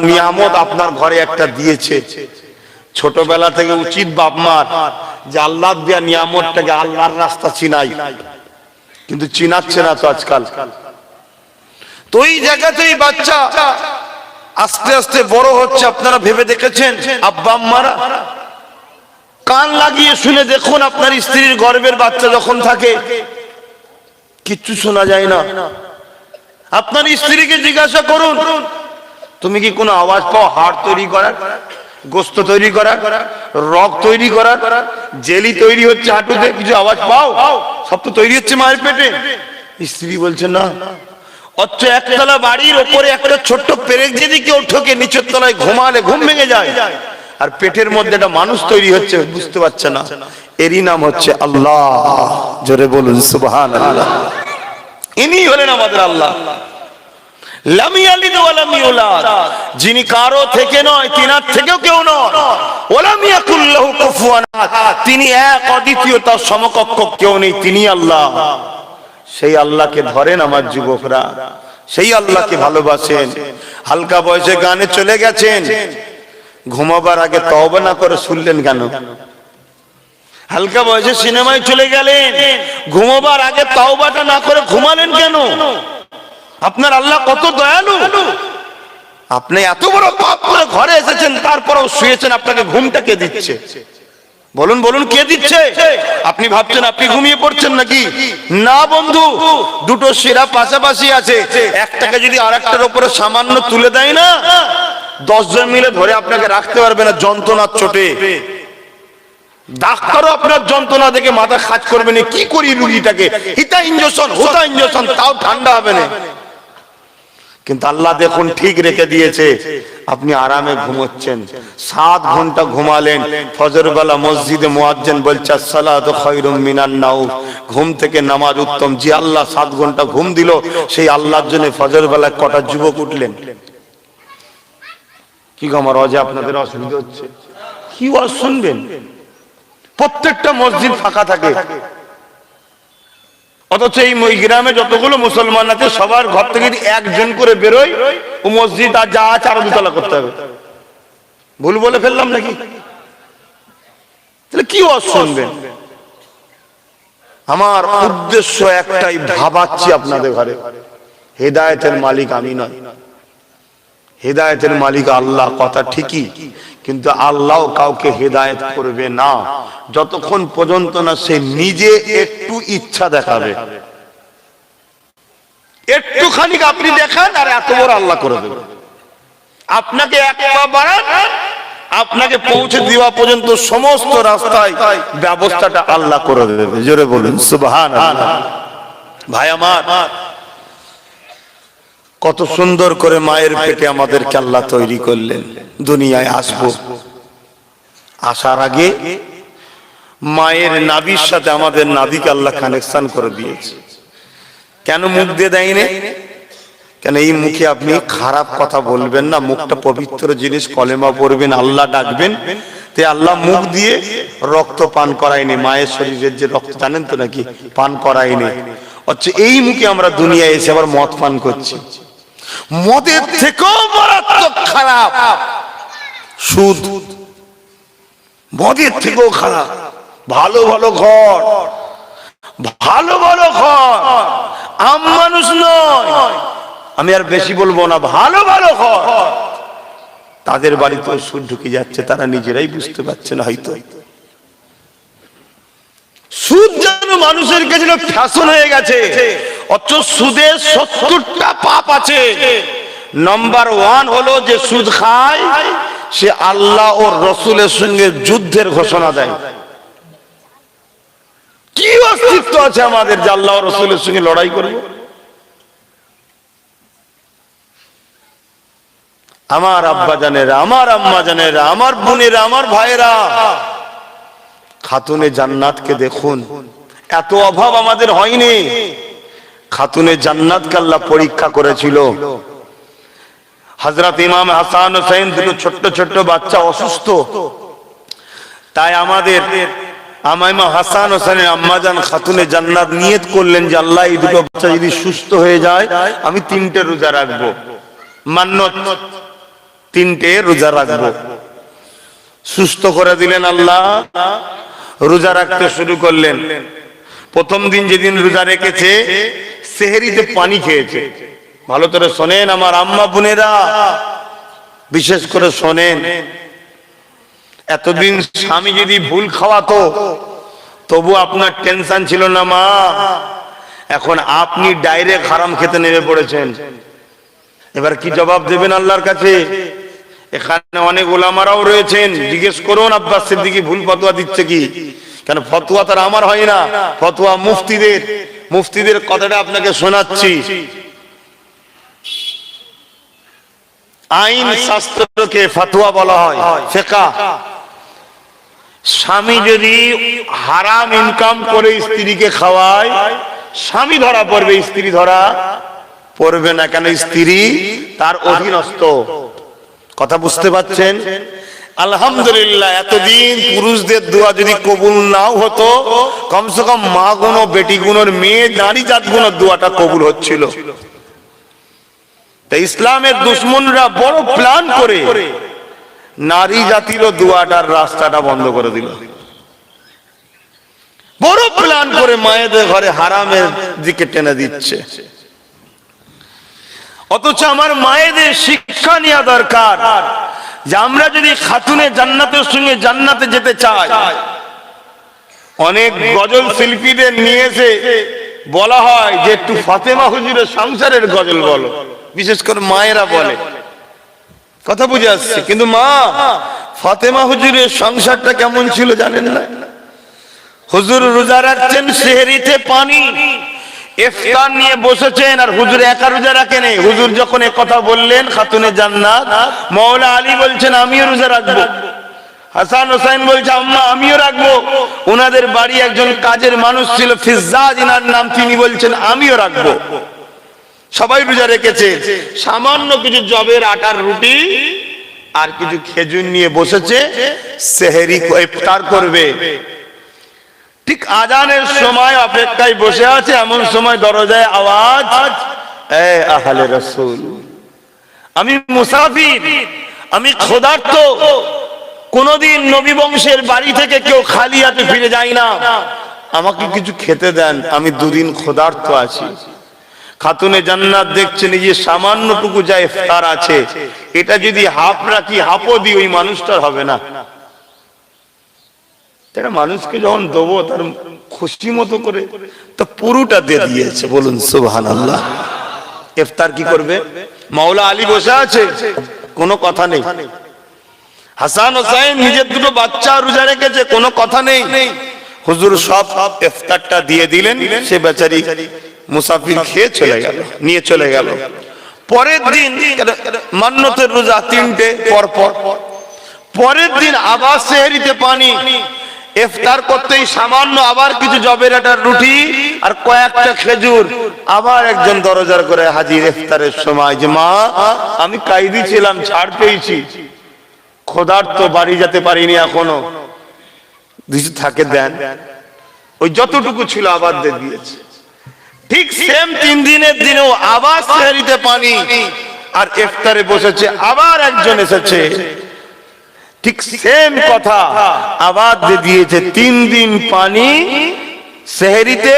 নিয়ামত আপনার ঘরে একটা দিয়েছে, ছোটবেলা থেকে উচিত বাপ মার যে আল্লাহ দেয়া নিয়ামতটাকে আল্লাহর রাস্তা চিনাই, কিন্তু চিনাচ্ছে না তো আজকাল। তো এই জায়গাতেই বাচ্চা আস্তে আস্তে বড় হচ্ছে। আপনারা ভেবে দেখেছেন আব্বা আম্মারা? কান লাগিয়ে শুনে দেখুন, আপনার স্ত্রীর গর্ভের বাচ্চা যখন থাকে কিচ্ছু শোনা যায় না। আপনার স্ত্রীকে জিজ্ঞাসা করুন, তুমি কি কোনো আওয়াজ পাও হাড় তৈরি করার, গোস্ত তৈরি করার, রগ তৈরি করার, জেলি তৈরি হচ্ছে হাঁটুতে, কিছু আওয়াজ পাও? সব তো তৈরি হচ্ছে মায়ের পেটে। স্ত্রী বলছে না। অথচ একতলা বাড়ির ওপরে একটা ছোট্ট পেরেক যদি কেউ ঠোকে, নিচের তলায় ঘুমালে ঘুম ভেঙে যায়, আর পেটের মধ্যে একটা মানুষ তৈরি হচ্ছে, বুঝতে পারছে না। এরই নাম হচ্ছে আল্লাহ। জোরে বলুন সুবহানাল্লাহ। ইনি হলেন আমাদের আল্লাহ। লাম ইয়ালিদ ওয়া লাম ইউলাদ, যিনি কারো থেকে নয়, তিনার থেকেও কেউ নয়। ওয়া লাম ইয়াকুল লাহু কুফুয়ান আহাদ, তিনি এক, অদ্বিতীয়, তার সমকক্ষ কেউ নেই, তিনি আল্লাহ। সেই আল্লাহকে ধরেন আমার যুবকরা, সেই আল্লাহকে ভালোবাসেন। হালকা বয়সে গানে চলে গেছেন, ঘুমাবার আগে তওবা না করে শুনলেন কেন? হালকা বয়সে সিনেমায় চলে গেলেন, ঘুমাবার আগে তওবাটা না করে ঘুমালেন কেন? আপনার আল্লাহ কত দয়ালু। আপনি এত বড় পাপ করে ঘরে এসেছেন, তারপরেও শুয়েছেন, আপনাকে ঘুমটা কে দিচ্ছে? বলুন বলুন, কে দিচ্ছে? আপনি ভাবছেন আপনি ঘুমিয়ে পড়ছেন নাকি? না বন্ধু, দুটো শিরা পাশাপাশি আছে, একটাকে যদি আরেকটার উপরে সামান্য তুলে দেয় না, 10 জন মিলে ধরে আপনাকে রাখতে পারবে না যন্ত্রণার চোটে। ডাক্তারও আপনার যন্ত্রণা দেখে মাথা কাজ করবে না, কি করি রুগীটাকে, হিতা ইনজেকশন, হোতা ইনজেকশন, তাও ঠান্ডা হবে না। কিন্তু আল্লাহ দেখুন ঠিক রেখে দিয়েছে, আপনি আরামে ঘুমোচ্ছেন। 7 ঘন্টা ঘুমালেন, ফজর বেলা মসজিদে মুয়াজ্জিন বলছে আসসালাতু খায়রুম মিনান নাওম, ঘুম থেকে নামাজ উত্তম। যে আল্লাহ 7 ঘন্টা ঘুম দিল, সেই আল্লাহর জন্য ফজর বেলা কটা যুবক উঠলেন? কি গো, আমার অজে আপনাদের অসুবিধা হচ্ছে? কি ওয়াজ শুনবেন? প্রত্যেকটা মসজিদ ফাঁকা থাকে, অথচ এই গ্রামে যতগুলো মুসলমান আছে সবার ঘর থেকে একজন করে বেরোয়, ও মসজিদ আর যা আছে আরো 2 তলা করতে হবে। ভুল বলে ফেললাম নাকি? তাহলে কি ওয়াজ শুনবেন? আমার উদ্দেশ্য একটাই, ভাবাচ্ছি আপনাদের ঘরে, হেদায়েতের মালিক আমি নয়, হেদায়েতের মালিক আল্লাহ। কথা ঠিকই, কিন্তু আল্লাহ কাউকে হেদায়েত করবে না যতক্ষণ পর্যন্ত না সে নিজে একটু ইচ্ছা দেখাবে। একটুখানি আপনি দেখান আর এত বড় আল্লাহ করে দেবে। আপনাকে এক পা বাড়ান, আপনাকে পৌঁছে দেওয়া পর্যন্ত সমস্ত রাস্তায় ব্যবস্থাটা আল্লাহ করে দেবে। জোরে বলুন সুবহানাল্লাহ। ভাই আমার, কত সুন্দর করে মায়ের পেটে আমাদেরকে আল্লাহ তৈরি করলেন। দুনিয়ায় আসবো, আসার আগে মায়ের নাভির সাথে আমাদের নাভিকে আল্লাহ কানেকশন করে দিয়েছে। কেন মুখ দিয়ে দেয়নি? কেন এই মুখে আপনি খারাপ কথা বলবেন না, মুখটা পবিত্র জিনিস, কলেমা পড়বেন, আল্লাহ ডাকবেন। তে আল্লাহ মুখ দিয়ে রক্ত পান করায়নি, মায়ের শরীরের যে রক্ত জানেন তো নাকি, পান করায়নি। আচ্ছা, এই মুখে আমরা দুনিয়ায় এসে আবার মদ পান করছি। মদের থেকেও মারাত্মক খারাপ সুদ, মদের থেকেও খারাপ। ভালো ভালো ঘর, ভালো ভালো ঘর, আম মানুষ নয়, আমি আর বেশি বলবো না, ভালো ভালো ঘর, তাদের বাড়িতে সুদ ঢুকে যাচ্ছে, তারা নিজেরাই বুঝতে পারছে না হয়তো। সুদ যেন মানুষের কাছে ফ্যাশন হয়ে গেছে, অথচ সুদের 70টা পাপ আছে। নাম্বার 1 হলো যে সুদ খায় সে আল্লাহ ও রসুলের সঙ্গে যুদ্ধের ঘোষণা দেয়। কি অস্তিত্ব আছে আমাদের যে আল্লাহ ও রসুলের সঙ্গে লড়াই করব? আমার আব্বা জানেরা, আমার আম্মা জানেরা, আমার বোনেরা, আমার ভাইয়েরা, খাতুনে জান্নাতকে দেখুন। এত অভাব আমাদের হয়নি। খাতুনে জান্নাতকে আল্লাহ পরীক্ষা করেছিল। হযরত ইমাম হাসান হোসেন, দুটো ছোট্ট ছোট্ট বাচ্চা অসুস্থ, তাই আমাদের ইমাম হাসান হোসেনের আম্মাজান খাতুনে জান্নাত নিয়ত করলেন যে আল্লাহ এই দুটো বাচ্চা যদি সুস্থ হয়ে যায় আমি 3টে রোজা রাখবো, মান্নত। 3টে রোজা রাখবো। সুস্থ করে দিলেন আল্লাহ, রোজা রাখতে শুরু করলেন। প্রথম দিন যেদিন রোজা রেখেছে সেহরিতে পানি খেয়েছে। ভালো করে শোনেন আমার আম্মা বোনেরা, বিশেষ করে শোনেন। এতদিন স্বামী যদি ভুল খাওয়াতো তবু আপনার টেনশন ছিল না মা, এখন আপনি ডাইরেক্ট হারাম খেতে নেমে পড়েছেন। এবার কি জবাব দেবেন আল্লাহর কাছে? এখানে অনেক ওলামারাও রয়েছেন, জিজ্ঞেস করুন আব্বাস সিদ্দিকী ভুল ফতোয়া দিচ্ছে কি। কেন ফতোয়া তার আমার হয় না, ফতোয়া মুফতিদের। মুফতিদের কথাটা আপনাকে শোনাচ্ছি। আইন শাস্ত্রকে ফতোয়া বলা হয়, ফিকহ। স্বামী যদি হারাম ইনকাম করে স্ত্রীকে খাওয়ায়, স্বামী ধরা পড়বে, স্ত্রী ধরা পড়বে না। কেন? স্ত্রী তার অধীনস্থ। কথা বুঝতে পারছেন? আলহামদুলিল্লাহ, এতদিন পুরুষদের দোয়া যদি কবুল নাও হতো, কমসে কম মা গুণ, বেটি গুণের, মেয়ে নারী জাত গুণের দোয়াটা কবুল হচ্ছিল। তাই ইসলামের দুশমনরা বড় প্ল্যান করে নারী জাতির দোয়াটার রাস্তাটা বন্ধ করে দিল। বড় প্ল্যান করে মায়েদের ঘরে হারামের দিকে টেনে দিচ্ছে। অথচ আমার মায়েদের শিক্ষা নেওয়া দরকার যে আমরা যদি খাতুনে জান্নাতের সঙ্গে জান্নাতে যেতে চাই। অনেক গজল শিল্পীদের নিয়ে এসে বলা হয় যে একটু ফাতেমা হুজুরের সংসারের গজল বলো, বিশেষ করে মায়েরা বলে। কথা বুঝে আসছে? কিন্তু মা, ফাতেমা হুজুরের সংসারটা কেমন ছিল জানেন না? হুজুর রোজা রাখছেন, সেহরিতে পানি, ইফতার নিয়ে বসেছেন, আর হুজুর একা রোজা রাখেন। হুজুর যখন এ কথা বললেন খাতুনে জান্নাত, মাওলা আলী বলছেন আমিও রোজা রাখবো। হাসান হোসেন বলছে আম্মা আমিও রাখবো। ওনাদের বাড়ি একজন কাজের মানুষ ছিল, ফিজ্জাজ ইনার নাম, তিনি বলছেন আমিও রাখবো। সবাই রোজা রেখেছে। সামান্য কিছু জবের আটার রুটি আর কিছু খেজুর নিয়ে বসেছে, সেহরি ইফতার করবে। ঠিক আজানের সময় অপেক্ষায় বসে আছে, এমন সময় দরজায় আওয়াজ, এ আহলে রাসূল, আমি মুসাফির, আমি ক্ষুধার্ত। কোনদিন নবী বংশের বাড়ি থেকে কেউ খালি হাতে ফিরে যায় না, আমাকে কিছু খেতে দেন, আমি দুদিন ক্ষুধার্ত আছি। খাতুনে জান্নাত দেখছেন এই যে সামান্যটুকু যা ইফতার আছে, এটা যদি হাফ রাখি, হাফও দিই, ওই মানুষটার হবে না। এটা মানুষকে যখন দেবো তার খুশি মতো করে, তো পুরোটা দিয়ে দিয়েছে। বলুন সুবহানাল্লাহ। ইফতার কি করবে? মাওলা আলী বসে আছে, কোনো কথা নেই। হাসান হোসেন নিজের দুটো বাচ্চা রোজা রেখেছে, কোনো কথা নেই। হুজুর সব ইফতারটা দিয়ে দিলেন, সে বেচারি মুসাফির খেয়ে চলে গেল, নিয়ে চলে গেল। পরের দিন মান্নতের রোজা 3টে পর পর। পরের দিন আবার সেহরিতে পানি, ইফতার করতেই সামান্য আবার কিছু জবের আটার রুটি আর কয়েকটা খেজুর। আবার একজন দরজার করে হাজির ইফতারের সময়, যে মা আমি কাইদি ছিলাম, ছাড় পেয়েছি, ক্ষুধার্ত, বাড়ি যেতে পারিনি এখনো, কিছু থাকে দেন। ওই যতটুকু ছিল আবার দিয়ে দিয়েছে। ঠিক সেম 3 দিনের দিনেও আবার সেহরিতে পানি আর ইফতারে বসেছে, আবার একজন এসেছে, ঠিক সেম কথা আবার দিয়ে দিয়েছে। 3 দিন পানি সেহরিতে,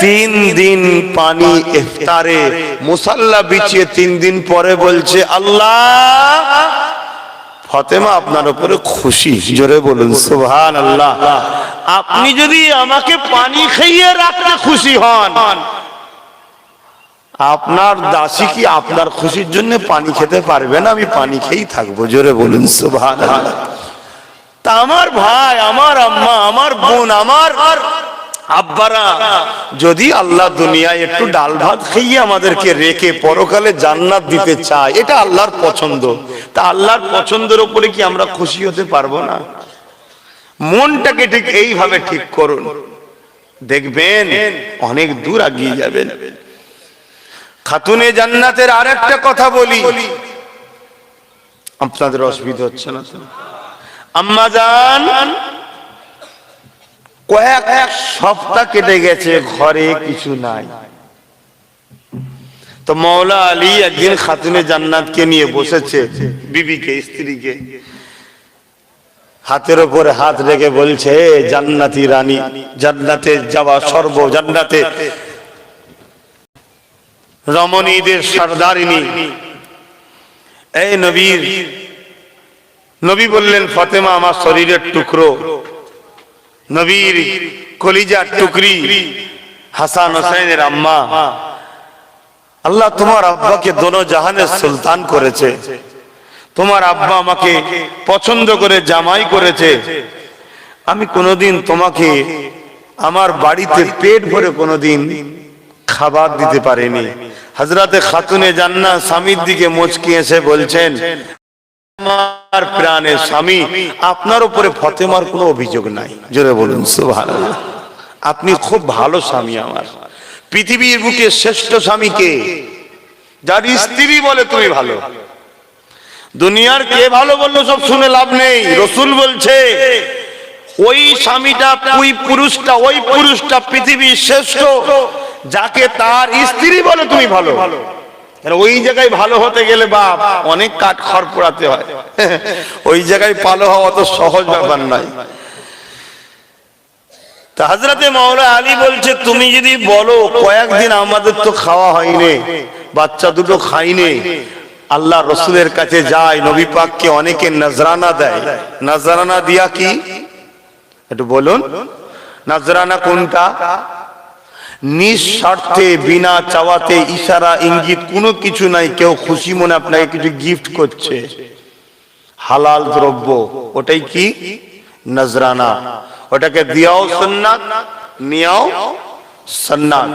3 দিন পানি ইফতারে। মুসাল্লা বিছিয়ে 3 দিন পরে বলছে আল্লাহ, ফাতেমা আপনার উপরে খুশি। জোরে বলুন সুবহানাল্লাহ। আপনি যদি আমাকে পানি খাইয়ে রাখতে খুশি হন, আপনার দাসী কি আপনার খুশির জন্য পানি খেতে পারবে না? আমি পানি খেয়েই থাকবো। জোরে বলুন সুবহানাল্লাহ। তা আমার ভাই, আমার আম্মা, আমার বোন, আমার আব্বারা, যদি আল্লাহ দুনিয়ায় একটু ডাল ভাত খাইয়ে আমাদেরকে রেখে পরকালে জান্নাত দিতে চায়, এটা আল্লাহর পছন্দ। তা আল্লাহর পছন্দের উপরে কি আমরা খুশি হতে পারবো না? মনটাকে ঠিক এইভাবে ঠিক করুন, দেখবেন অনেক দূর এগিয়ে যাবেন। খাতুনে জান্নাতের আরেকটা কথা বলি, আপনাদের অসুবিধা হচ্ছে না তো? আম্মা জান কয়েক সপ্তাহ কেটে গেছে, ঘরে কিছু নাই। তো মৌলা আলী একদিন খাতুনে জান্নাতকে নিয়ে বসেছে, বিবিকে, স্ত্রীকে, হাতের উপরে হাত রেখে বলছে, জান্নাতি রানী, জান্নাতে যাওয়া সর্ব, জান্নাতে রমণীদের সর্দারিনী, এই নবী বললেন, ফাতেমা আমার শরীরের টুকরো, নবীর কলিজার টুকরি, হাসান হোসেনের আম্মা, আল্লাহ তোমার আব্বাকে দোনো জাহানের সুলতান করেছে, তোমার আব্বা আমাকে পছন্দ করে জামাই করেছে, আমি কোনোদিন তোমাকে আমার বাড়িতে পেট ভরে কোনোদিন খাবার দিতে পারিনি। হযরতে খাতুনে জান্নাত স্বামীর দিকে মুচকি এসে বলছেন, আমার প্রাণের স্বামী, আপনার উপরে ফাতেমার কোনো অভিযোগ নাই। জোরে বলুন সুবহানাল্লাহ। আপনি খুব ভালো স্বামী আমার। পৃথিবীর বুকে শ্রেষ্ঠ স্বামীকে, যার স্ত্রী বলে তুমি ভালো। দুনিয়ার কে ভালো বললো সব শুনে লাভ নেই। রাসূল বলছে, ওই স্বামীটা, ওই পুরুষটা পৃথিবীর শ্রেষ্ঠ, যাকে তার স্ত্রী বলে তুমি ভালো। ওই জায়গায় ভালো হতে গেলে বাপ অনেক কাঠ খড় পোড়াতে হয়, ওই জায়গায় ভালো হওয়া অত সহজ ব্যাপার নয়। তা হযরতে মাওলা আলী বলছে, তুমি যদি বলো কয়েকদিন আমাদের তো খাওয়া হয়নি, বাচ্চা দুটো খাইনি, আল্লাহ রসুলের কাছে যায়, নবী পাককে অনেকে নজরানা দেয়। নজরানা দিয়া কি একটু বলুন, নজরানা কোনটা? নিঃস্বার্থে, বিনা চাওয়াতে, ইশারা ইঙ্গিত কোনো কিছু নাই, কেউ খুশি মনে আপনাকে কিছু গিফট করছে, হালাল দ্রব্য, ওটাই কি নজরানা। ওটাকে দিয়াও সুন্নাত, নিয়াও সুন্নাত।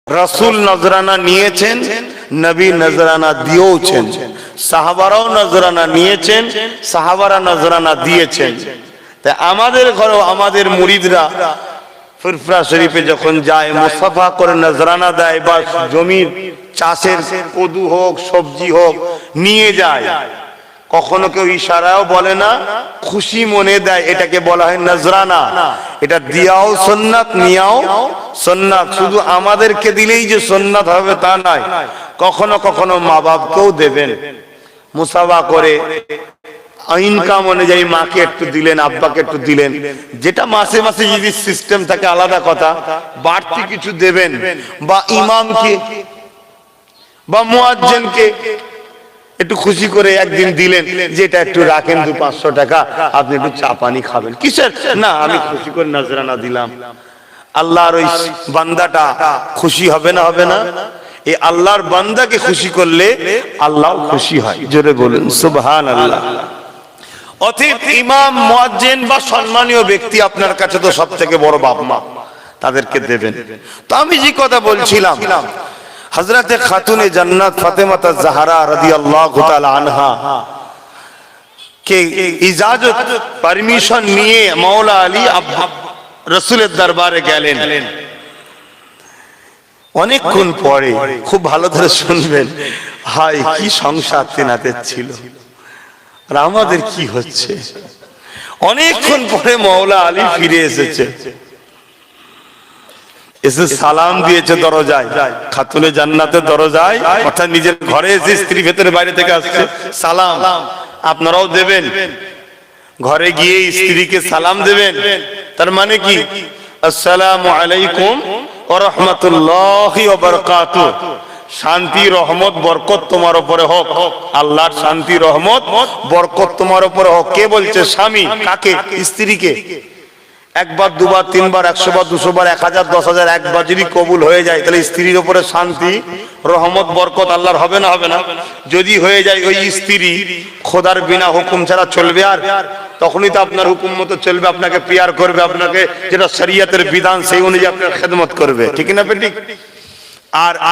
রাসূল নজরানা নিয়েছেন, নবী নজরানা দিয়েছেন, সাহাবারাও নজরানা নিয়েছেন, সাহাবারা নজরানা দিয়েছেন। তাই আমাদের ঘরেও আমাদের মুরিদরা ফুরফুরা শরীফে যখন যায়, মুসাফা করে নজরানা দেয়, বা জমির চাষের কদু হোক, সবজি হোক নিয়ে যায়, কখনো কেউ ইশারাও বলে না, খুশি মনে দেয়, এটাকে বলা হয় নজরানা। এটা দিয়াও সুন্নাত, নিয়াও সুন্নাত। শুধু আমাদেরকে দিলেই যে সুন্নাত হবে তা নয়, কখনো কখনো মা বাপকেও দেবেন, মুসাফা করে ইনকাম অনুযায়ী মাকে একটু দিলেন, আব্বাকে একটু দিলেন, যেটা মাসে মাসে যদি সিস্টেম থাকে আলাদা কথা, বাড়তি কিছু দেবেন, বা ইমামকে বা মুয়াজ্জিনকে একটু খুশি করে একদিন দিলেন, যেটা একটু রাখেন 200-500 টাকা, আপনি একটু চা পানি খাবেন, কিসের না, আমি খুশি করে নজরানা দিলাম। আল্লাহর ওই বান্দাটা খুশি হবে না? হবে না? এই আল্লাহর বান্দাকে খুশি করলে আল্লাহ খুশি হয়। জোরে বলুন সুবহানাল্লাহ। অতএব ইমাম, মুয়াজ্জিন বা সম্মানীয় ব্যক্তি আপনার কাছে তো সব থেকে বড় বাপ মা, তাদেরকে দেবেন। তো আমি যে কথা বলছিলাম, হযরতে খাতুনে জান্নাত ফাতেমা জাহরা রাদিয়াল্লাহু তাআলা আনহা কে ইজাজত, পারমিশন নিয়ে মাওলা আলী রাসূলের দরবারে গেলেন। অনেকক্ষণ পরে, খুব ভালো ধরে শুনবেন, হায় কি সংসার তেনাদের ছিল, আর আমাদের কি হচ্ছে। অনেকক্ষণ পরে মাওলা আলী ফিরে এসেছে, এসে সালাম দিয়েছে দরজায়, খাতুনে জান্নাতের দরজায়, অর্থাৎ নিজের ঘরে এসে, স্ত্রী ভেতরে বাইরে থেকে আসছে, সালাম আপনারাও দেবেন। ঘরে গিয়ে স্ত্রীকে সালাম দেবেন, তার মানে কি, আসসালামু আলাইকুম ওয়া রাহমাতুল্লাহি ওয়া বারাকাতুহু, শান্তি রহমত বরকত তোমার উপরে হোক, আল্লাহর শান্তি রহমত বরকত তোমার উপরে হোক। কে বলছে? স্বামী। কাকে? স্ত্রীকে। একবার, দুবার, তিনবার, 100 বার, 200 বার, 1000, 10,000, একবার যদি কবুল হয়ে যায়, তাহলে স্ত্রীর উপরে শান্তি রহমত বরকত আল্লাহর হবে না? হবে না? যদি হয়ে যায়, ওই স্ত্রী খোদার বিনা হুকুম ছাড়া চলবে, আর তখনই তো আপনার হুকুম মতো চলবে, আপনাকে প্রিয়ার করবে, আপনাকে যেটা শরীয়তের বিধান সেই অনুযায়ী আপনার খেদমত করবে, ঠিক না বেটি?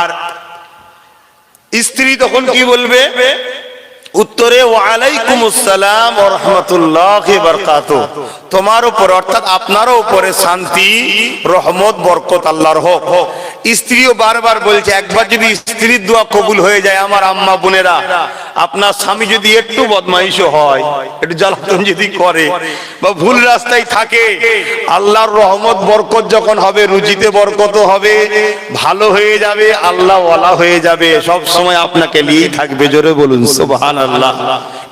আর স্ত্রী তখন কি বলবে? উত্তরে ওয়ালাইকুমুস সালাম ওয়া রাহমাতুল্লাহি ওয়া বারাকাতুহু, তোমার উপর অর্থাৎ আপনার উপরে শান্তি রহমত বরকত আল্লাহর হোক। স্ত্রীও বারবার বলছে, একবার যদি স্ত্রীর দোয়া কবুল হয়ে যায়, আমার আম্মা বোনেরা, আপনার স্বামী যদি একটু বদমাইশও হয়, একটু জ্বালাতন যদি করে বা ভুল রাস্তায় থাকে, আল্লাহর রহমত বরকত যখন হবে, রুজিতে বরকত হবে, ভালো হয়ে যাবে, আল্লাহ ওয়ালা হয়ে যাবে, সব সময় আপনাকে নিয়েই থাকবে। জোরে বলুন সুবহানাল্লাহ।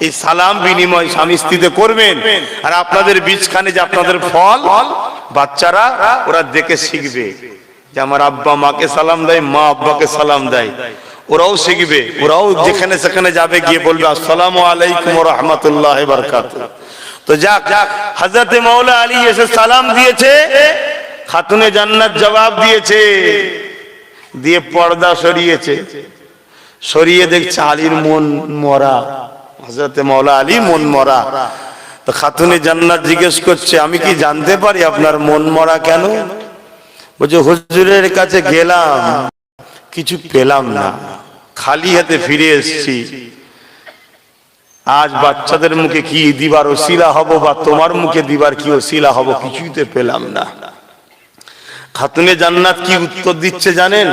এই সালাম বিনিময় স্বামী স্ত্রীতে করবেন, আর আপনাদের বীজখানে যে আপনাদের ফল, বাচ্চারা ওরা দেখে শিখবে যে আমার আব্বা মাকে সালাম দেয়, মা আব্বাকে সালাম দেয়, ওরাও শিখবে, ওরাও যেখানে সেখানে যাবে গিয়ে বলবে আসসালামু আলাইকুম ওয়া রাহমাতুল্লাহি ওয়া বারাকাতুহু। তো যাক, হযরতে মাওলা আলী এসে সালাম দিয়েছে, খাতুনে জান্নাত জবাব দিয়েছে, দিয়ে পর্দা সরিয়েছে, সরিয়ে দেখছে আলীর মন মরা, হযরতে মাওলা আলী মন মরা। তো খাতুনে জান্নাত জিজ্ঞেস করছে, আমি কি জানতে পারি আপনার মন মরা কেন? বলছে, হুজুরের কাছে গেলাম, কিছু পেলাম না, খালি হাতে ফিরে এসেছি, আজ বাচ্চাদের মুখে কি দিবার ওসিলা হব বা তোমার মুখে দিবার কি ওসিলা হব, কিছুই তো পেলাম না। খাতুনে জান্নাত কি উত্তর দিচ্ছে জানেন?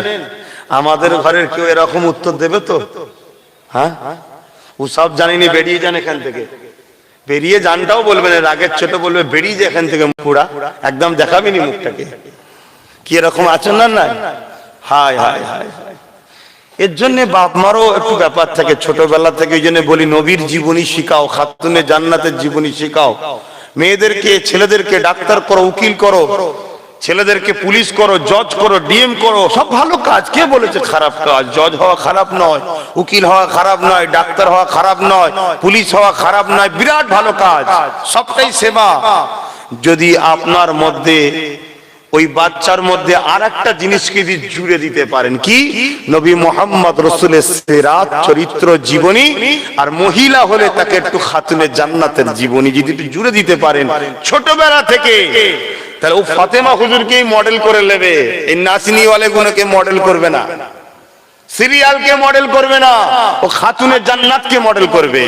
আমাদের ঘরের কেউ এরকম উত্তর দেবে তো? হ্যাঁ, ও সব জানিনি, বেরিয়ে যান এখান থেকে, বেরিয়ে যানটাও বলবে না, রাগের ছোট বলবে বেরিয়ে যায় এখান থেকে, পুরা একদম দেখাবিনি মুখটাকে। কি এরকম আছেন না? নাই, হায় হায় হায়। এর জন্য বাপ মারও একটু ব্যাপার থাকে ছোটবেলা থেকে, ওই জন্য বলি নবীর জীবনী শিখাও, খাতুনে জান্নাতের জীবনী শিখাও। মেয়েদেরকে ছেলেদেরকে ডাক্তার করো, উকিল করো, ছেলেদেরকে পুলিশ করো, জজ করো, ডিএম করো, সব ভালো কাজ। কে বলেছে খারাপ কাজ? জজ হওয়া খারাপ নয়, উকিল হওয়া খারাপ নয়, ডাক্তার হওয়া খারাপ নয়, পুলিশ হওয়া খারাপ নয়, বিরাট ভালো কাজ, সবটাই সেবা। যদি আপনার মধ্যে ওই বাচ্চার মধ্যে আর একটা জিনিসকে যদি জুড়ে দিতে পারেন, কি? নবী মুহাম্মদ রাসূলের সিরাত চরিত্র জীবনী, আর মহিলা হলে তাকে একটু খাতুনে জান্নাতের জীবনী যদি একটু জুড়ে দিতে পারেন ছোটবেলা থেকে, তাহলে ও ফাতেমা হুজুরকেই মডেল করে নেবে, এই নাচনি ওয়ালে গুলোকে মডেল করবে না, সিরিয়ালকে মডেল করবে না, ও খাতুনে জান্নাতকে মডেল করবে।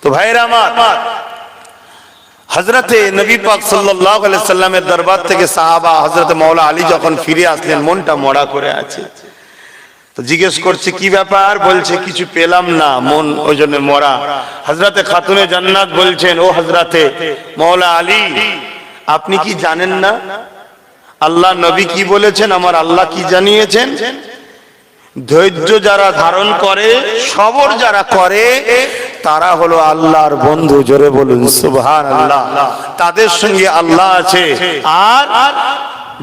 তো ভাইরা আমার, হযরতে নবী পাক সাল্লাল্লাহু আলাইহি সাল্লামের দরবার থেকে সাহাবা হযরতে মাওলা আলী যখন ফিরে আসলেন, মনটা মরা করে আছে। তো জিজ্ঞেস করছে কি ব্যাপার? বলছে কিছু পেলাম না, মন ওই জন্য মরা। হযরতে খাতুনে জান্নাত বলছেন, ও হযরতে মাওলা আলী, আপনি কি জানেন না আল্লাহ নবী কি বলেছেন? আমার আল্লাহ কি জানিয়েছেন? ধৈর্য যারা ধারণ করে, সবর যারা করে, তারা হলো আল্লাহর বন্ধু। জোরে বলুন সুবহানাল্লাহ। তাদের সঙ্গে আল্লাহ আছে। আর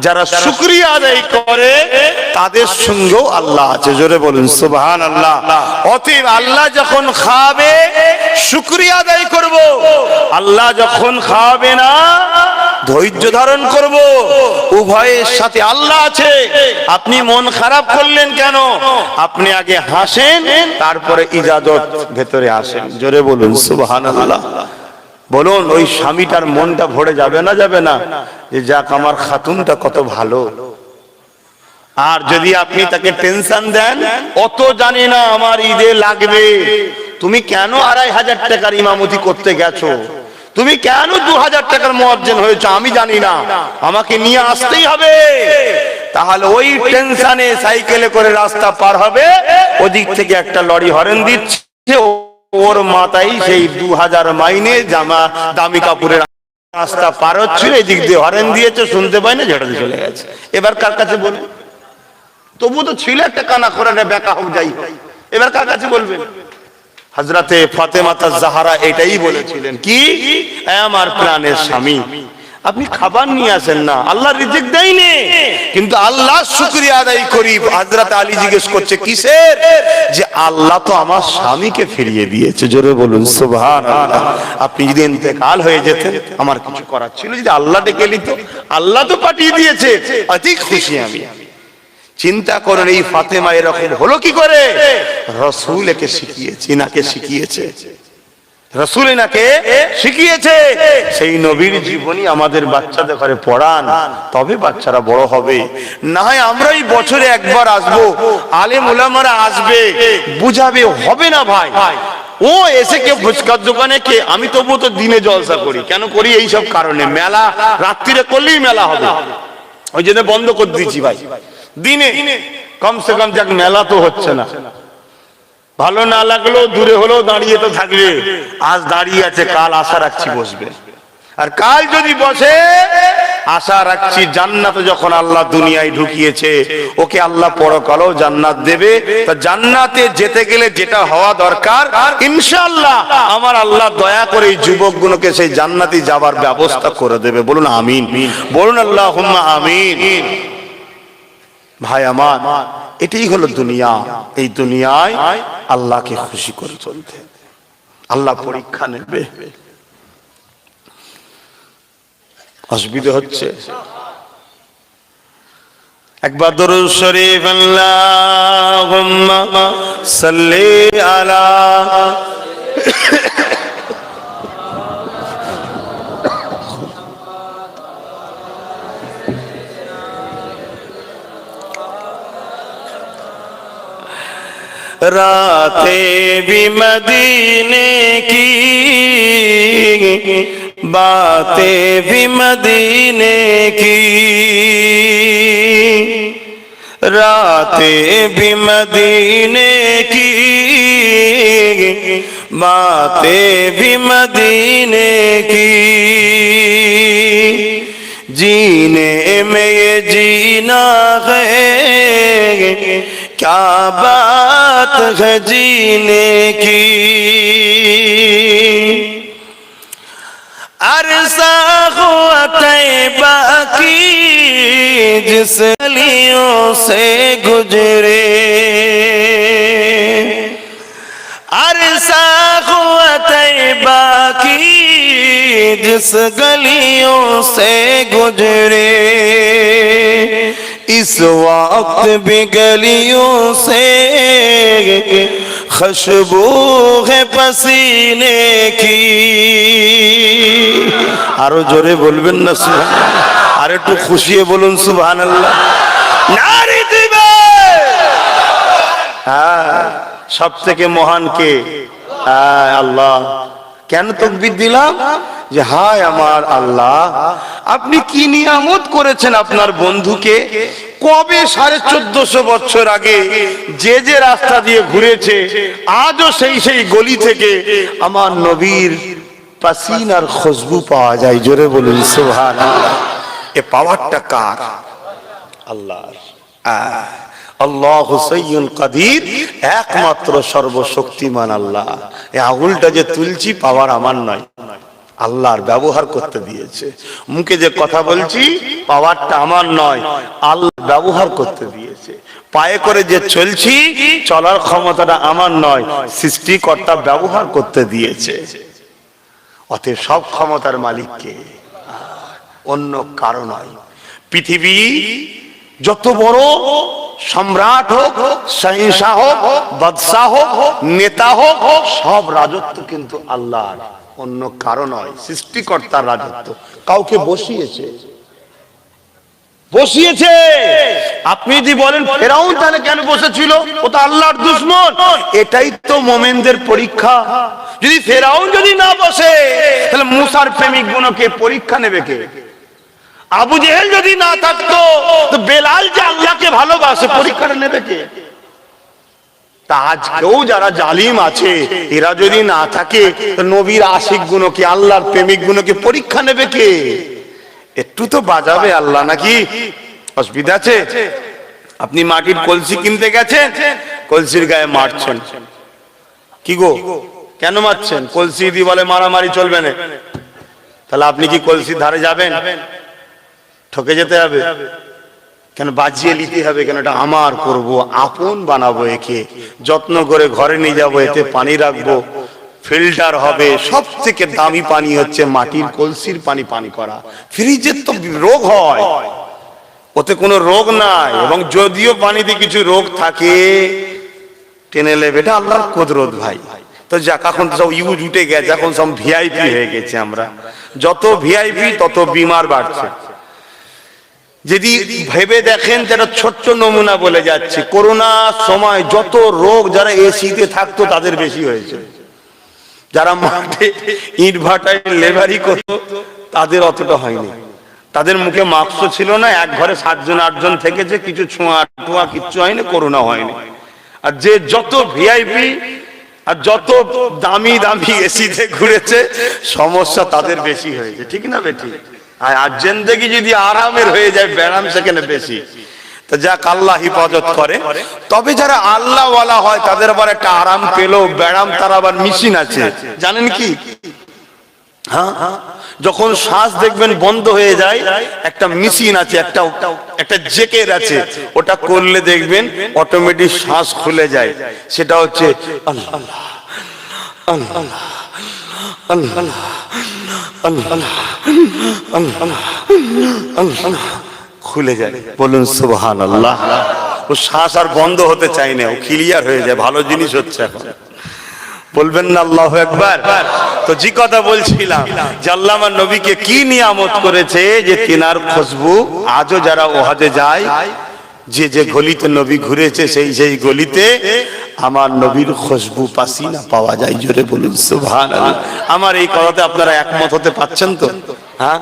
যারা শুকরিয়া আদায় করে, তাদের সঙ্গেও আল্লাহ আছে। জোরে বলুন সুবহানাল্লাহ। অতএব আল্লাহ যখন খাবে, শুকরিয়া আদায় করব। আল্লাহ যখন খাবে না, ধৈর্য ধারণ করব। উভয়ের সাথে আল্লাহ আছে। আপনি মন খারাপ করলেন কেন? আপনি আগে হাসেন, তারপরে ইজাজত ভেতরে আসেন। জোরে বলুন সুবহানাল্লাহ। বলুন, ওই স্বামীটার মনটা ভরে যাবে না? যাবে না? যে যাক, আমার খাতুনটা কত ভালো। আর যদি আপনি তাকে টেনশন দেন, অত জানি না আমার ঈদে লাগবে, তুমি কেন 2500 টাকার ইমামতি করতে গেছো, তুমি কেন 2000 টাকার মুয়াজ্জিন হয়েছো, আমি জানি না, আমাকে নিয়ে আসতেই হবে। তাহলে ওই টেনশনে সাইকেলে করে রাস্তা পার হবে, ওদিক থেকে একটা লরি হরেন দিচ্ছে, ওর মাথায় সেই 2000 মাইনে জামা দামি কাপড়ের রাস্তা পার হচ্ছিল, এদিক দিয়ে হরেন দিয়েছে, শুনতে পাই না, ঝেড়ে চলে গেছে। এবার কার কাছে বলবে? তবু তো ছিল একটা কানা করে বেকা হোক যাই, এবার কার কাছে বলবেন? হযরতে ফাতেমা জাহরা এটাই বলেছিলেন, কি? আমার প্রাণের স্বামী, আপনি খাবার নিয়ে আসেন না, আল্লাহ রিজিক দেয়নি, কিন্তু আল্লাহ শুকরিয়া আদায় করি। হযরত আলী জিজ্ঞেস করছে কিসের? যে আল্লাহ তো আমার স্বামীকে ফিরিয়ে দিয়েছে। জোরে বলুন সুবহানাল্লাহ। আপনি যদি ইন্তেকাল হয়ে যেতেন, আমার কিছু করার ছিল, যদি আল্লাহ ডেকে নিত, আল্লাহ তো পাঠিয়ে দিয়েছে, অতি খুশি আমি। চিন্তা করেন, এই ফাতেমা এরকম হলো কি করে? রাসূল একে শিখিয়েছে, ইনাকে শিখিয়েছে। রাসূল এনাকে শিখিয়েছে। সেই নবীর জীবনী আমাদের বাচ্চাদের ঘরে পড়ান, তবে বাচ্চারা বড় হবে। না হয় আমরাই বছরে একবার আসবো, আলেম ওলামারা আসবে, বুঝাবে, হবে না ভাই। ও এসে কে ফুচকার দোকানে কে, আমি তবুও তো দিনে জলসা করি। কেন করি? এই সব কারণে। মেলা রাত্রিরে করলেই মেলা হবে, ওই জন্য বন্ধ করে দিয়েছি ভাই। দিনে কমসে কম যাক, মেলা তো হচ্ছে না। ভালো না লাগলো দূরে হলেও দাঁড়িয়ে তো থাকবে। আজ দাঁড়িয়ে আছে, কাল আশা রাখছি বসবে। আর কাল যদি বসে, আশা রাখছি জান্নাতে যখন আল্লাহ দুনিয়ায় ঢুকিয়েছে, ওকে আল্লাহ পরকালেও জান্নাত দেবে। তা জান্নাতে যেতে গেলে যেটা হওয়া দরকার, ইনশাআল্লাহ আমার আল্লাহ দয়া করে এই যুবকগুলোকে সেই জান্নাতে যাবার ব্যবস্থা করে দেবে। বলুন আমিন, বলুন আল্লাহুম্মা আমিন। ভাই আমার, এটাই হলো দুনিয়া। এই দুনিয়ায় আল্লাহকে খুশি করে চলতে, আল্লাহ পরীক্ষা নেবে। অসুবিধা হচ্ছে? একবার দরুদ শরীফ আল্লাহুম্মা সাল্লি আলা रातें भी मदीने की, बातें भी मदीने की, रातें भी मदीने की, बातें भी मदीने की, जीने में ये जीना है, क्या बात है जीने की। अरसा हुआ तैबा की जिस गलियों से गुजरे, अरसा हुआ तैबा की जिस गलियों से गुजरे, इस वक्त भी गलियों से खुशबू है पसीने की। आरो जोरे बोलबेन ना सुभान, आरे तो खुशी बोलुन सुभान अल्लाह। नारे दिबे। सब থেকে মহান কে? আল্লাহ। কেন তাকবীর দিলাম? যে হায় আমার আল্লাহ, আপনি কি নিয়ামত করেছেন আপনার বন্ধুকে। কবে 1450 বছর আগে যে যে রাস্তা দিয়ে ঘুরেছে, আজও সেই গলি থেকে আমার নবীর পাসিনার খুশবু পাওয়া যায়। জোরে বলুন সুবহানাল্লাহ। এ পাওয়ারটা কার? আল্লাহর। আল্লাহু সাইয়্যুন কাদির, একমাত্র সর্বশক্তিমান আল্লাহ। এই আঙুলটা যে তুলছি, পাওয়ার আমার নয়, আল্লাহর। ব্যবহার করতে দিয়েছে। মুখে যে কথা বলছি, পাওয়ারটা আমার নয়, আল্লাহ ব্যবহার করতে দিয়েছে। পায়ে করে যে চলছি, চলার ক্ষমতাটা আমার নয়, সৃষ্টিকর্তা ব্যবহার করতে দিয়েছে। অতএব সব ক্ষমতার মালিককে, অন্য কারো নয়। পৃথিবী যত বড় সম্রাট হোক, শাহ হোক, বাদশাহ হোক, নেতা হোক, সব রাজত্ব কিন্তু আল্লাহর, অন্য কারো নয়। সৃষ্টিকর্তার রাজত্ব। কাউকে বসিয়েছে। আপনি যদি বলেন ফেরাউন তাহলে কেন বসেছিল, ও তো আল্লাহর দুশমন, এটাই তো মোমেনদের পরীক্ষা। যদি ফেরাউন যদি না বসে, তাহলে মুসার প্রেমিক গুণকে পরীক্ষা নেবে কে? আবু জেহেল যদি না থাকতো, তো বেলাল যে আল্লাহকে ভালোবাসে, পরীক্ষাটা নেবে কে? তা আজকেও যারা জালিম আছে, এরা যদি না থাকে, নবীর আশিক গুণকে, আল্লাহর প্রেমিক গুণকে পরীক্ষা নেবে কে? একটু তো বাজাবে আল্লাহ, নাকি? অসুবিধা আছে? আপনি মাটির কলসি কিনতে গেছেন, কলসির গায়ে মারছেন। কি গো, কেন মারছেন? কলসি দিয়ে বলে মারামারি চলবে না। তাহলে আপনি কি কলসির ধারে যাবেন? ঠকে যেতে হবে। কেন? বাজিয়ে নিতে হবে। কেন? এটা আমার করব, আপন বানাবো, একে যত্ন করে ঘরে নিয়ে যাবো, এতে পানি রাখবো, ফিল্টার হবে। সব থেকে দামি পানি হচ্ছে মাটির কলসির পানি। পানি করা ফ্রিজের তো রোগ হয়, ওতে কোনো রোগ নাই। এবং যদিও পানিতে কিছু রোগ থাকে, টেনে নেবে। এটা আল্লাহর কুদরত ভাই। তো যাক, এখন তো সব ইউজ উঠে গেছে, এখন সব ভিআইপি হয়ে গেছে। আমরা যত ভিআইপি তত বিমার বাড়ছে। যদি ভেবে দেখেন, যেটা ছোট্ট নমুনা বলে যাচ্ছে, করোনার সময় যত রোগ যারা এসিতে থাকতো তাদের বেশি হয়েছে, যারা মাঠে ইট ভাটায় লেবারি করতো তাদের অতটা হয়নি। তাদের মুখে মাস্কও ছিল না, এক ঘরে 7 জন 8 জন থেকেছে, কিছু ছোঁয়া টোয়া কিচ্ছু হয়নি, করোনা হয়নি। আর যে যত ভিআইপি আর যত দামি দামি এসিতে ঘুরেছে সমস্যা তাদের বেশি হয়েছে, ঠিক না বেটি? আর জিন্দেগি যদি আরামের হয়ে যায়, ব্যারাম সেখানে বেশি। তো যাক, আল্লাহ হিফাজত করে। তবে যারা আল্লাহ ওয়ালা হয় তাদের আবার একটা আরাম পেলেও ব্যারাম তার আবার মেশিন আছে, জানেন কি? হ্যাঁ, যখন শ্বাস দেখবেন বন্ধ হয়ে যায়, একটা মেশিন আছে, একটা জেকের আছে, ওটা করলে দেখবেন অটোমেটিক শ্বাস খুলে যায়। সেটা হচ্ছে আল্লাহ আল্লাহ আল্লাহ আল্লাহ আল্লাহ, খুলে যায়। বলুন সুবহানাল্লাহ। ও শ্বাস আর বন্ধ হতে চায় না, ও ক্লিয়ার হয়ে যায়। ভালো জিনিস হচ্ছে এখন, বলবেন না আল্লাহু আকবার? তো যে কথা বলছিলাম, যে আল্লাহ আমার নবীকে কি নিয়ামত করেছে, যে তিনার খুশবু আজও যারা ওহাদে যায়, যে যে গলিতে নবী ঘুরেছে সেই গলিতে আমার নবীর খুশবু পাসিনা পাওয়া যায়। জোরে বলুন সুবহানাল্লাহ। আমার এই কথাতে আপনারা একমত হতে পারছেন তো? হ্যাঁ,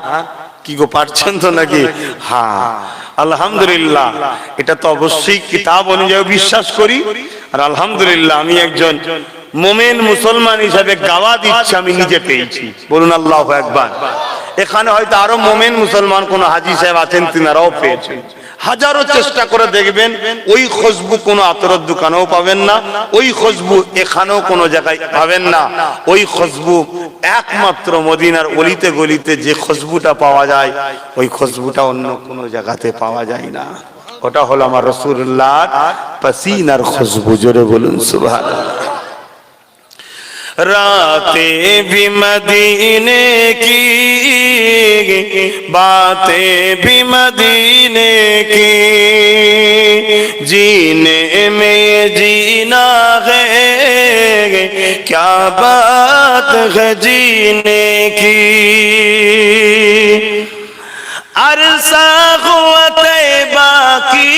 কি গো, পারছেন তো নাকি? হ্যাঁ, আলহামদুলিল্লাহ। এটা তো অবশ্যই কিতাব অনুযায়ী বিশ্বাস করি। আর আলহামদুলিল্লাহ, আমি একজন মুমিন মুসলমান হিসাবে গাওয়া দিচ্ছি, আমি নিজে পেয়েছি। বলুন আল্লাহু আকবার। এখানে হয়তো আরো মুমিন মুসলমান কোন হাজী সাহেব আছেন, তিনারাও পেয়েছেন। হাজারো চেষ্টা করে দেখবেন, ওই খুশবু কোনো আতরের দোকানেও পাবেন না, ওই খুশবু এখানেও কোনো জায়গায় পাবেন না। ওই খুশবু একমাত্র মদিনার অলিতে গলিতে যে খুশবুটা পাওয়া যায়, ওই খুশবুটা অন্য কোনো জায়গাতে পাওয়া যায় না। ওটা হলো আমার রাসূলুল্লাহর পাসিনার খুশবু। জোরে বলুন সুবহানাল্লাহ। रातें भी मदीने की, बातें भी मदीने की, जीने में जीना है, क्या बात है जीने की। अरसा हुआ तैबा की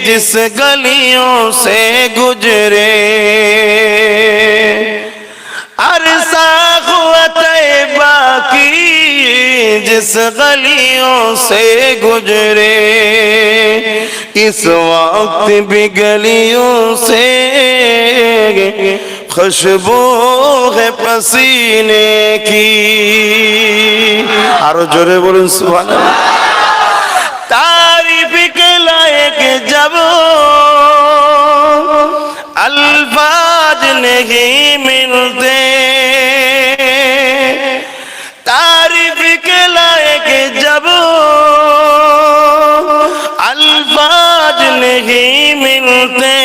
जिस गलियों से गुजरे, अरसा हुआ तैबा की जिस गलियों से गुजरे, इस वक्त भी गलियों से खुशबू है पसीने की। आरो जोरे बोलूं सुभान अल्लाह। तारीफ के लायक जब अल्फाज नहीं मिलते, तारीफ के लायक जब अल्फाज नहीं मिलते,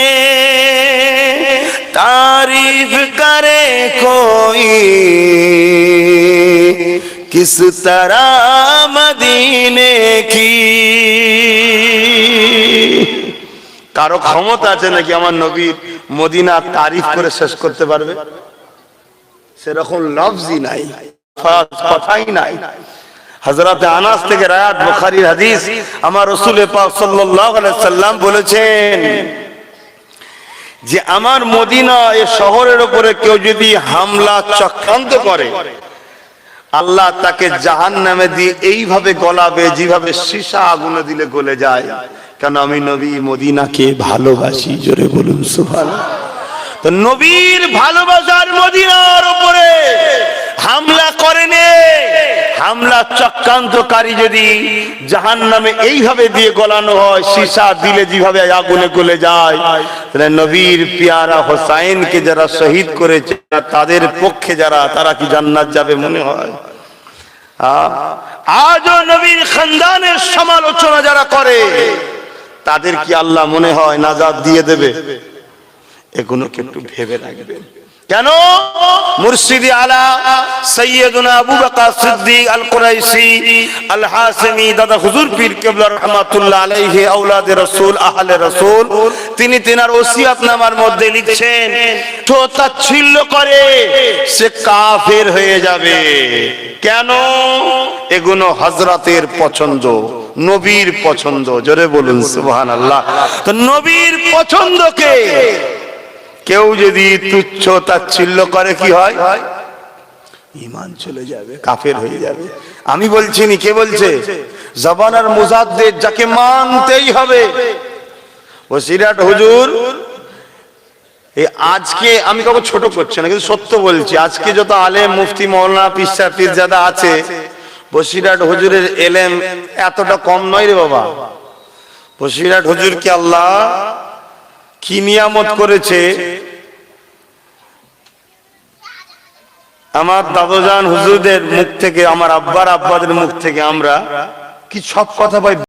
तारीफ करे कोई किस तरह मदीने की। কারো ক্ষমতা আছে নাকি আমার নবীর মদিনা তারিফ করে শেষ করতে পারবে? সেরকম লফজই নাই, কথাই নাই। হযরত আনাস থেকে রায়াত বুখারীর হাদিস, আমার রাসূল পাক সাল্লাল্লাহু আলাইহি সাল্লাম বলেছেন যে আমার মদিনা এই শহরের উপরে কেউ যদি হামলা চক্রান্ত করে, আল্লাহ তাকে জাহান্নামে দিয়ে এইভাবে গলাবে যেভাবে সীসা আগুনে দিলে গলে যায়। কেন? আমি নবী মদিনাকে ভালোবাসি। জোরে বলুন সুবহানাল্লাহ। তো নবীর ভালোবাসার মদিনার উপরে হামলা করেনি, হামলা চক্রান্তকারী যদি জাহান্নামে এইভাবে দিয়ে গলানো হয়, সীসা দিলে যেভাবে আগুনে গলে যায়, তাহলে নবীর পেয়ারা হোসাইনকে যারা শহীদ করেছে তাদের পক্ষে যারা, তারা কি জান্নাত যাবে মনে হয়? আজও নবীর খানদানের সমালোচনা যারা করে তাদের কি আল্লাহ মনে হয় নাজাত দিয়ে দেবে? এগুলোকে একটু ভেবে রাখবেন। কেন? মুর্শিদি আলা সৈয়দুনা আবু বকর সিদ্দিক আল কুরাইশি আল হাসিমি দাদা হুজুর পীর কিবলা রাহমাতুল্লাহ আলাইহি আওলাদে রাসূল আহলে রাসূল, তিনি তিনার ওসিয়তনামার মধ্যে লিখছেন, তো তাচ্ছিল্য করে সে কাফের হয়ে যাবে। কেন? এগুলো হযরতের পছন্দ, নবীর পছন্দ। জোরে বলুন সুবহানাল্লাহ। তো নবীর পছন্দকে কেউ যদি তুচ্ছ তাচ্ছিল্য করে কি হয়? ঈমান চলে যাবে, কাফের হয়ে যাবে। আমি বলছি নি, কে বলছে? জামানার মুজাদ্দিদ, যাকে মানতেই হবে। বসিরহাট হুজুর, এই আজকে আমি কাউকে ছোট করছি না, কিন্তু সত্য বলছি, আজকে যত আলেম মুফতি মাওলানা পীরজাদা আছে, বসিরহাট হুজুরের এলেম এতটা কম নয় রে বাবা। বসিরহাট হুজুরকে আল্লাহ কি নিয়ামত করেছে। আমার দাদুজান হুজুরদের মুখ থেকে, আমার আব্বাদের মুখ থেকে আমরা কি সব কথা পাই।